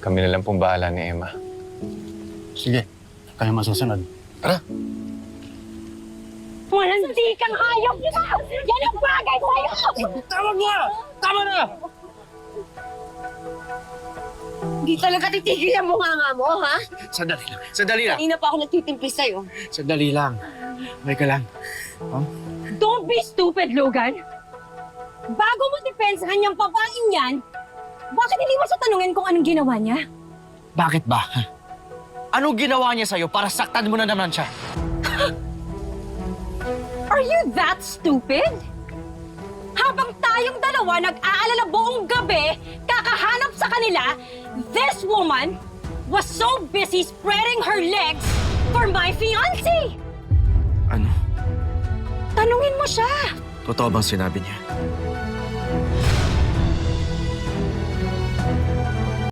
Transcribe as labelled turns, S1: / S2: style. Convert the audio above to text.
S1: Kami na lang pong bahala ni Emma.
S2: Sige, kayo masusunod. Tara.
S3: Walang di kang hayop na! Yan ang bagay sa'yo!
S2: Tama na! Tama na!
S3: Hindi talaga titigil ang mukha mo, ha?
S2: Sandali lang. Sandali lang.
S3: Kanina pa ako nagtitimpi sa'yo.
S2: Sandali lang. May ka lang. Huh?
S3: Don't be stupid, Logan! Bago mo depensahan yung babaeng yan, bakit hindi mo siya tanungin kung anong ginawa niya?
S2: Bakit ba? Anong ginawa niya sa'yo para saktan mo na naman siya?
S3: Are you that stupid? Habang tayong dalawa nag-aalala buong gabi, kakahanap sa kanila, this woman was so busy spreading her legs for my fiancé!
S2: Ano?
S3: Tanungin mo siya!
S2: Totoo bang sinabi niya?